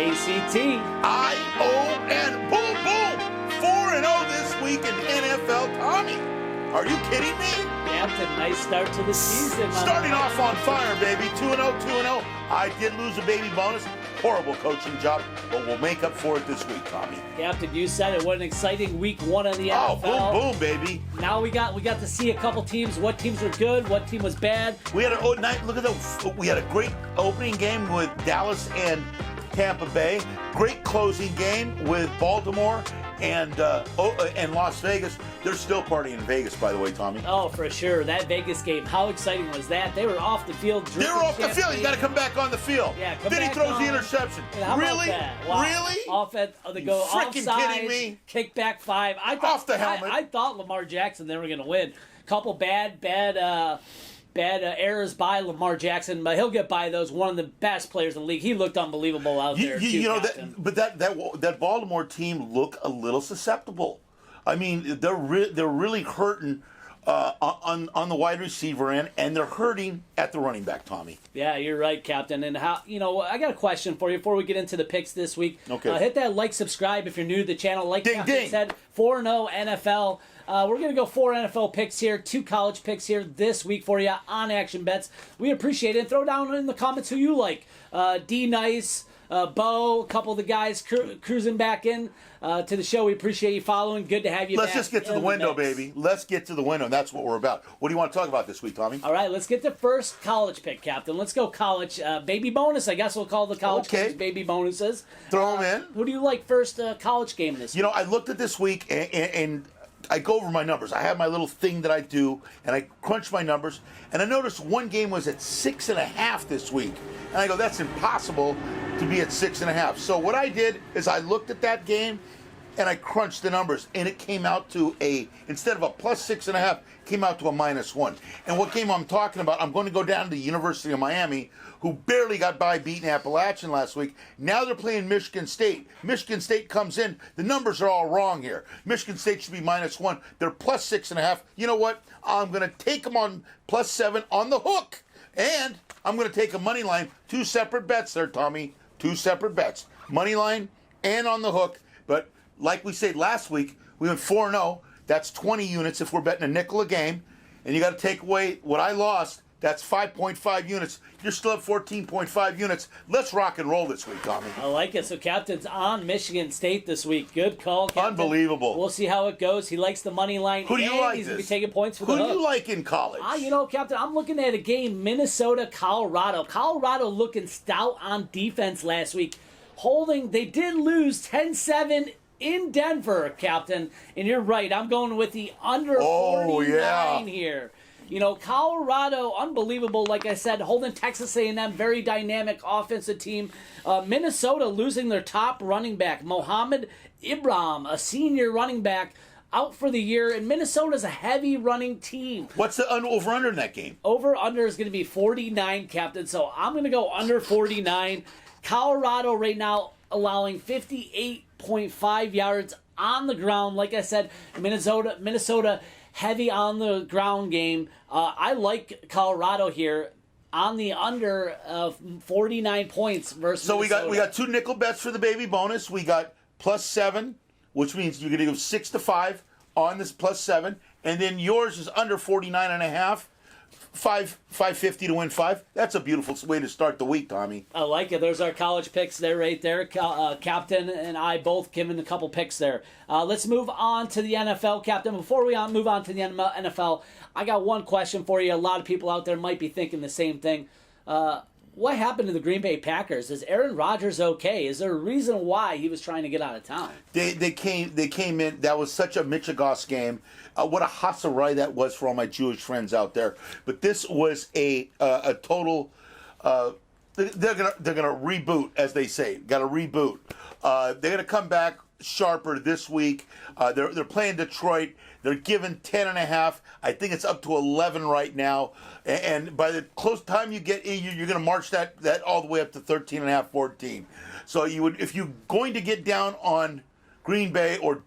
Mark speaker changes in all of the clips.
Speaker 1: ACT-ION. Boom, boom. 4-0 this week in NFL. Tommy, are you kidding me?
Speaker 2: Captain, nice start to the season.
Speaker 1: Starting off on fire, baby. 2-0, 2-0. I did lose a baby bonus. Horrible coaching job, but we'll make up for it this week, Tommy.
Speaker 2: Captain, you said it. What an exciting week one of the NFL.
Speaker 1: Oh, boom, boom, baby.
Speaker 2: Now we got to see a couple teams. What teams were good? What team was bad?
Speaker 1: We had we had a great opening game with Dallas and Tampa Bay. Great closing game with Baltimore and Las Vegas. They're still partying in Vegas, by the way, Tommy.
Speaker 2: Oh, for sure. That Vegas game, how exciting was that? They were off the field.
Speaker 1: They were off the field. You got to come back on the field.
Speaker 2: Yeah,
Speaker 1: then he throws the interception.
Speaker 2: Really? Wow.
Speaker 1: Really?
Speaker 2: They go
Speaker 1: freaking
Speaker 2: offside,
Speaker 1: kidding me?
Speaker 2: Kick back 5.
Speaker 1: Off the helmet.
Speaker 2: I thought Lamar Jackson, they were going to win. Couple bad errors by Lamar Jackson, but he'll get by those. One of the best players in the league. He looked unbelievable out there.
Speaker 1: That Baltimore team looked a little susceptible. I mean, they're really hurting on the wide receiver end, and they're hurting at the running back, Tommy.
Speaker 2: Yeah, you're right, Captain. And I got a question for you before we get into the picks this week.
Speaker 1: Okay.
Speaker 2: Hit that like, subscribe if you're new to the channel. Like
Speaker 1: ding,
Speaker 2: Captain said, 4-0 NFL. We're going to go 4 NFL picks here, 2 college picks here this week for you on Action Bets. We appreciate it. Throw down in the comments who you like. D Nice, Bo, a couple of the guys cruising back in to the show. We appreciate you following. Good to have you back.
Speaker 1: Let's just get to the window, baby. Let's get to the window. That's what we're about. What do you want to talk about this week, Tommy?
Speaker 2: All right, let's get the first college pick, Captain. Let's go college. Baby bonus, I guess we'll call the college games baby bonuses.
Speaker 1: Throw them in.
Speaker 2: Who do you like first college game this week?
Speaker 1: I looked at this week and I go over my numbers. I have my little thing that I do, and I crunch my numbers, and I noticed one game was at 6.5 this week. And I go, that's impossible to be at 6.5. So what I did is I looked at that game, and I crunched the numbers, and it came out to instead of a plus 6.5, came out to a -1. And what game I'm talking about, I'm going to go down to the University of Miami, who barely got by beating Appalachian last week. Now they're playing Michigan State. Michigan State comes in. The numbers are all wrong here. Michigan State should be -1. They're plus 6.5. You know what? I'm going to take them on +7 on the hook. And I'm going to take a money line. 2 separate bets there, Tommy. 2 separate bets. Money line and on the hook. But like we said last week, we went 4-0. That's 20 units if we're betting a nickel a game. And you got to take away what I lost. That's 5.5 units. You're still at 14.5 units. Let's rock and roll this week, Tommy.
Speaker 2: I like it. So Captain's on Michigan State this week. Good call, Captain.
Speaker 1: Unbelievable.
Speaker 2: We'll see how it goes. He likes the money line.
Speaker 1: Who do you like?
Speaker 2: He's going to be taking points for the hook.
Speaker 1: Who do you like in college?
Speaker 2: Captain, I'm looking at a game, Minnesota-Colorado. Colorado looking stout on defense last week. They did lose 10-7 in Denver, Captain. And you're right. I'm going with the under 49 here. Colorado, unbelievable. Like I said, holding Texas A&M, very dynamic offensive team. Minnesota losing their top running back, Mohamed Ibrahim, a senior running back, out for the year. And Minnesota's a heavy running team.
Speaker 1: What's the over-under in that game?
Speaker 2: Over-under is going to be 49, Captain. So I'm going to go under 49. Colorado right now allowing 58.5 yards on the ground. Like I said, Minnesota heavy on the ground game. I like Colorado here on the under of 49 points versus Minnesota.
Speaker 1: we got 2 nickel bets for the baby bonus. We got +7, which means you're going to go 6-5 on this +7, and then yours is under 49.5. 550 to win 5. That's a beautiful way to start the week, Tommy.
Speaker 2: I like it. There's our college picks there, right there. Captain and I both giving a couple picks there. Let's move on to the NFL, Captain. Before we move on to the NFL, I got one question for you. A lot of people out there might be thinking the same thing. What happened to the Green Bay Packers? Is Aaron Rodgers okay? Is there a reason why he was trying to get out of town?
Speaker 1: They came in. That was such a Michigas game. What a hasarai that was for all my Jewish friends out there. But this was a total. They're gonna reboot, as they say. Got to reboot. They're gonna come back sharper this week. They're playing Detroit. They're given 10.5. I think it's up to 11 right now. And by the close time you get in, you're going to march that all the way up to 13.5, 14. So if you're going to get down on Green Bay, or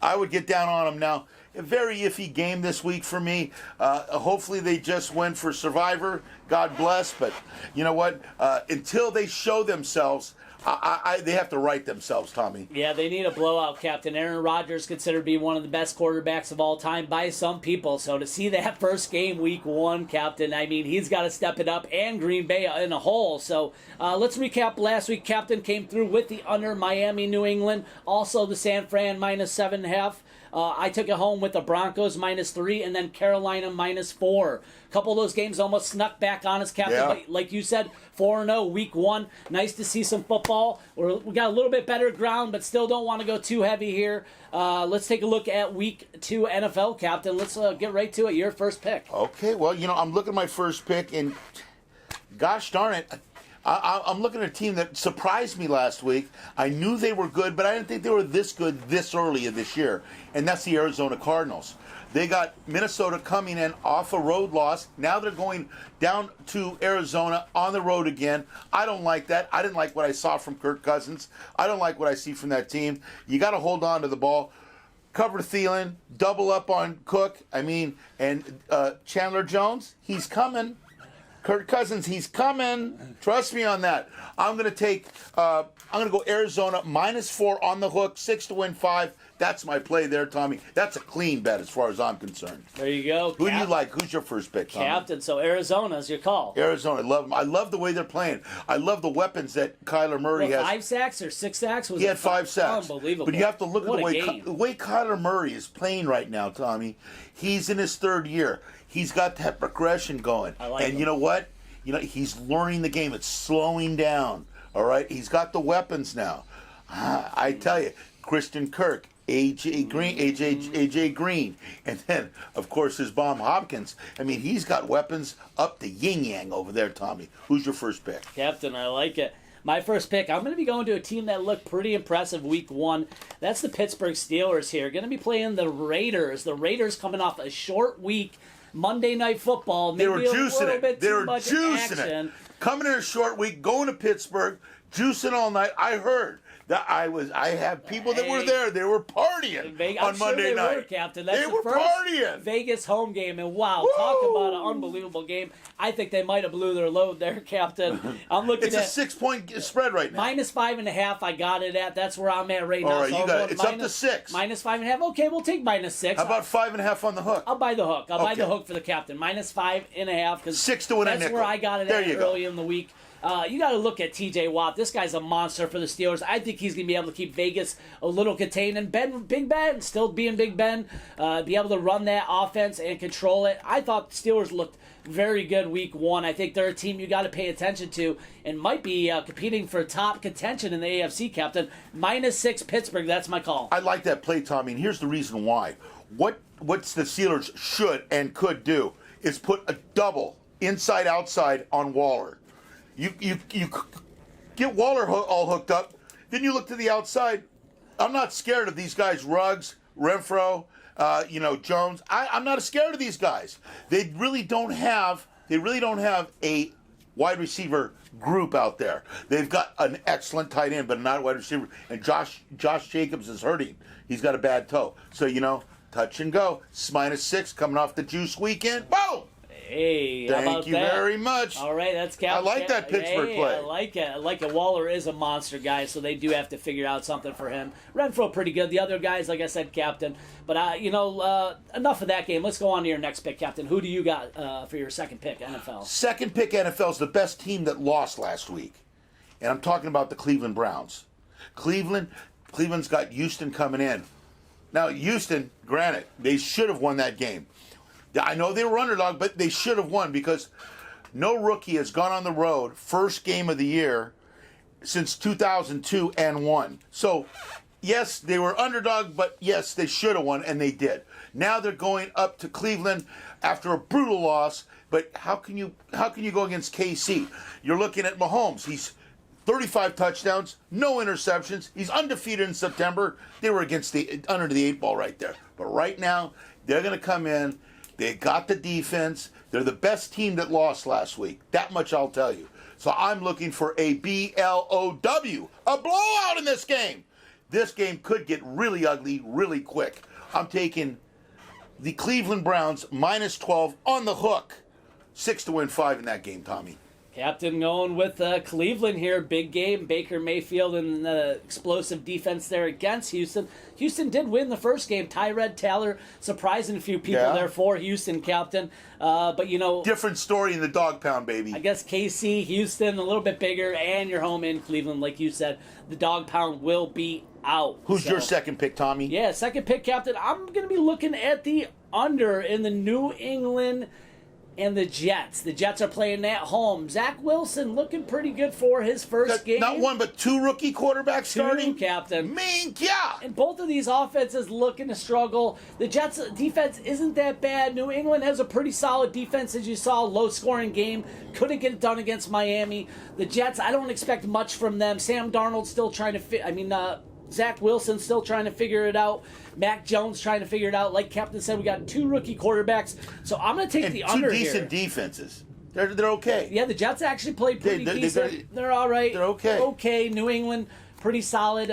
Speaker 1: I would get down on them now. A very iffy game this week for me. Hopefully they just went for Survivor. God bless. But you know what? Until they show themselves, They have to right themselves, Tommy.
Speaker 2: Yeah, they need a blowout, Captain. Aaron Rodgers considered to be one of the best quarterbacks of all time by some people. So to see that first game, week 1, Captain, I mean, he's got to step it up, and Green Bay in a hole. So let's recap last week. Captain came through with the under Miami, New England. Also the San Fran -7.5. I took it home with the Broncos -3 and then Carolina -4. A couple of those games almost snuck back on us, Captain.
Speaker 1: Yeah.
Speaker 2: But like you said, 4-0, week 1. Nice to see some football. We got a little bit better ground, but still don't want to go too heavy here. Let's take a look at week 2 NFL, Captain. Let's get right to it. Your first pick.
Speaker 1: Okay, well, I'm looking at my first pick, and gosh darn it, I'm looking at a team that surprised me last week. I knew they were good, but I didn't think they were this good this early in this year, and that's the Arizona Cardinals. They got Minnesota coming in off a road loss. Now they're going down to Arizona on the road again. I don't like that. I didn't like what I saw from Kirk Cousins. I don't like what I see from that team. You got to hold on to the ball. Cover Thielen, double up on Cook. And Chandler Jones, he's coming. Kirk Cousins, he's coming. Trust me on that. I'm going to go Arizona -4 on the hook, 6 to win 5. That's my play there, Tommy. That's a clean bet as far as I'm concerned.
Speaker 2: There you go.
Speaker 1: Who do you like? Who's your first pick, Tommy?
Speaker 2: Captain, so Arizona's your call.
Speaker 1: Arizona, I love them. I love the way they're playing. I love the weapons that Kyler Murray has.
Speaker 2: 5 sacks or 6 sacks?
Speaker 1: He had 5 sacks.
Speaker 2: Unbelievable.
Speaker 1: But you have to look
Speaker 2: What
Speaker 1: at
Speaker 2: a
Speaker 1: the way Kyler Murray is playing right now, Tommy. He's in his 3rd year. He's got that progression going.
Speaker 2: I like
Speaker 1: and
Speaker 2: him.
Speaker 1: You know what? He's learning the game. It's slowing down. All right? He's got the weapons now. I tell you, Christian Kirk, AJ Green, and then, of course, his bomb Hopkins. He's got weapons up the yin-yang over there, Tommy. Who's your first pick?
Speaker 2: Captain, I like it. My first pick, I'm going to be going to a team that looked pretty impressive week 1. That's the Pittsburgh Steelers here. Going to be playing the Raiders. The Raiders coming off a short week. Monday Night Football. Maybe
Speaker 1: They were juicing it. They were juicing
Speaker 2: action.
Speaker 1: it. Coming in a short week, going to Pittsburgh, juicing all night. I heard that I have people that were there. They were partying on Monday night.
Speaker 2: They were, Captain. That's
Speaker 1: they
Speaker 2: the
Speaker 1: were
Speaker 2: first
Speaker 1: partying.
Speaker 2: Vegas home game, and wow, talk about an unbelievable game. I think they might have blew their load there, Captain. I'm looking
Speaker 1: It's
Speaker 2: at
Speaker 1: a 6-point spread right now.
Speaker 2: -5.5. I got it at. That's where I'm at right now.
Speaker 1: All right,
Speaker 2: so
Speaker 1: you got it. It's up to 6.
Speaker 2: -5.5. Okay, we'll take -6.
Speaker 1: How about 5.5 on the hook?
Speaker 2: I'll buy the hook. I'll buy the
Speaker 1: Okay.
Speaker 2: hook for the Captain. -5.5 because
Speaker 1: 6 to win a
Speaker 2: that's
Speaker 1: nickel.
Speaker 2: where I got it
Speaker 1: There
Speaker 2: at
Speaker 1: you go.
Speaker 2: early in the week. You got to look at T.J. Watt. This guy's a monster for the Steelers. I think he's going to be able to keep Vegas a little contained. And Big Ben, still being Big Ben, be able to run that offense and control it. I thought the Steelers looked very good week 1. I think they're a team you got to pay attention to and might be competing for top contention in the AFC, Captain. -6 Pittsburgh. That's my call.
Speaker 1: I like that play, Tommy, and here's the reason why. What's the Steelers should and could do is put a double inside-outside on Waller. You get Waller all hooked up, then you look to the outside. I'm not scared of these guys, Ruggs, Renfro, Jones. I'm not scared of these guys. They really don't have a wide receiver group out there. They've got an excellent tight end, but not a wide receiver. And Josh Jacobs is hurting. He's got a bad toe. So, touch and go. It's -6 coming off the juice weekend. Boom!
Speaker 2: Hey, how about
Speaker 1: Thank you
Speaker 2: that?
Speaker 1: very much.
Speaker 2: All right, that's Captain.
Speaker 1: I like that Pittsburgh play.
Speaker 2: I like it. I like it. Waller is a monster guy, so they do have to figure out something for him. Renfro pretty good. The other guys, like I said, Captain. But enough of that game. Let's go on to your next pick, Captain. Who do you got for your second pick, NFL?
Speaker 1: Second pick, NFL is the best team that lost last week, and I'm talking about the Cleveland Browns. Cleveland's got Houston coming in. Now, Houston, granted, they should have won that game. I know they were underdog, but they should have won because no rookie has gone on the road first game of the year since 2002 and won. So, yes, they were underdog, but yes, they should have won, and they did. Now they're going up to Cleveland after a brutal loss. But how can you go against KC? You're looking at Mahomes. He's 35 touchdowns, no interceptions. He's undefeated in September. They were under the 8 ball right there. But right now, they're going to come in. They got the defense. They're the best team that lost last week. That much I'll tell you. So I'm looking for a BLOW, a blowout in this game. This game could get really ugly really quick. I'm taking the Cleveland Browns -12 on the hook. 6 to win 5 in that game, Tommy.
Speaker 2: Captain going with Cleveland here. Big game. Baker Mayfield and the explosive defense there against Houston. Houston did win the first game. Tyrod Taylor surprising a few people there for Houston, Captain. But,
Speaker 1: different story in the dog pound, baby.
Speaker 2: I guess KC, Houston, a little bit bigger, and you're home in Cleveland. Like you said, the dog pound will be out.
Speaker 1: Who's your second pick, Tommy?
Speaker 2: Yeah, second pick, Captain. I'm going to be looking at the under in the New England and the Jets. The Jets are playing at home. Zach Wilson looking pretty good for his first game.
Speaker 1: Not one, but two rookie quarterbacks starting?
Speaker 2: Captain.
Speaker 1: Yeah.
Speaker 2: And both of these offenses looking to struggle. The Jets' defense isn't that bad. New England has a pretty solid defense, as you saw. Low-scoring game. Couldn't get it done against Miami. The Jets, I don't expect much from them. Sam Darnold still trying to Zach Wilson still trying to figure it out. Mac Jones trying to figure it out. Like Captain said, we got two rookie quarterbacks. So I'm going to take the under here.
Speaker 1: Two decent defenses. They're okay.
Speaker 2: Yeah, the Jets actually played pretty decent. They're all right.
Speaker 1: They're okay.
Speaker 2: Okay, New England, pretty solid.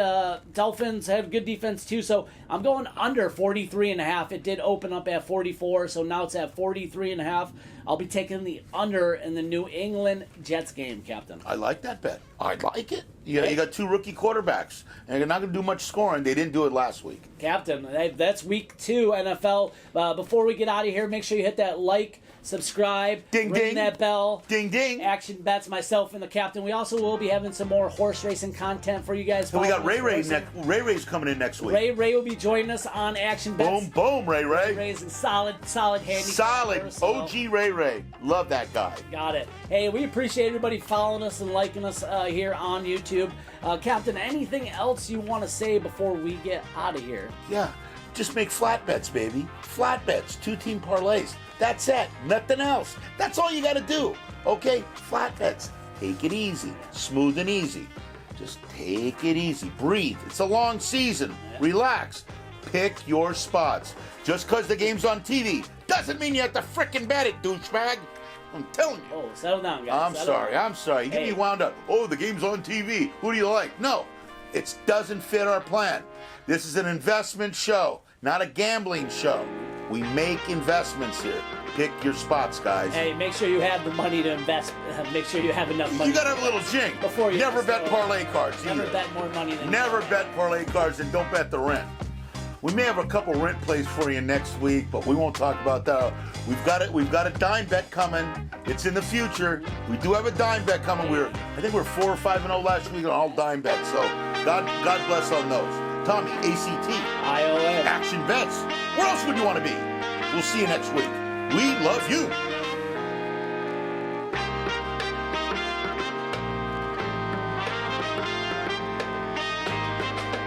Speaker 2: Dolphins have good defense too. So I'm going under 43.5. It did open up at 44, so now it's at 43.5. I'll be taking the under in the New England Jets game, Captain.
Speaker 1: I like that bet. I like it. You got two rookie quarterbacks, and they're not going to do much scoring. They didn't do it last week.
Speaker 2: Captain, that's week 2 NFL. Before we get out of here, make sure you hit that like, subscribe, ring that bell.
Speaker 1: Ding, ding.
Speaker 2: Action Bets, myself and the Captain. We also will be having some more horse racing content for you guys.
Speaker 1: And we got Ray Ray's coming in next week.
Speaker 2: Ray will be joining us on Action Bets.
Speaker 1: Boom, Ray.
Speaker 2: Ray's a solid handicap.
Speaker 1: Solid. OG Ray. Love that guy.
Speaker 2: Got it. Hey, we appreciate everybody following us and liking us here on YouTube. Captain, anything else you want to say before we get out of here?
Speaker 1: Yeah, just make flat bets, baby. Flat bets, 2-team parlays. That's it. Nothing else. That's all you got to do. Okay? Flat bets. Take it easy. Smooth and easy. Just take it easy. Breathe. It's a long season. Relax. Pick your spots. Just because the game's on TV doesn't mean you have to frickin' bet it, douchebag. I'm telling you.
Speaker 2: Oh, settle down, guys.
Speaker 1: I'm sorry. You get me wound up. Oh, the game's on TV. Who do you like? No, it doesn't fit our plan. This is an investment show, not a gambling show. We make investments here. Pick your spots, guys.
Speaker 2: Hey, make sure you have the money to invest. Make sure you have enough money.
Speaker 1: You got to have a little jing.
Speaker 2: Before you
Speaker 1: never bet parlay cards
Speaker 2: Never
Speaker 1: either.
Speaker 2: bet more money than
Speaker 1: Never bet parlay cards, and don't bet the rent. We may have a couple rent plays for you next week, but we won't talk about that. We've got a dime bet coming. It's in the future. We do have a dime bet coming. I think we're 4 or 5-0 last week on all dime bets. So God bless on those. Tommy, ACT,
Speaker 2: IOM,
Speaker 1: Action Bets. Where else would you want to be? We'll see you next week. We love you.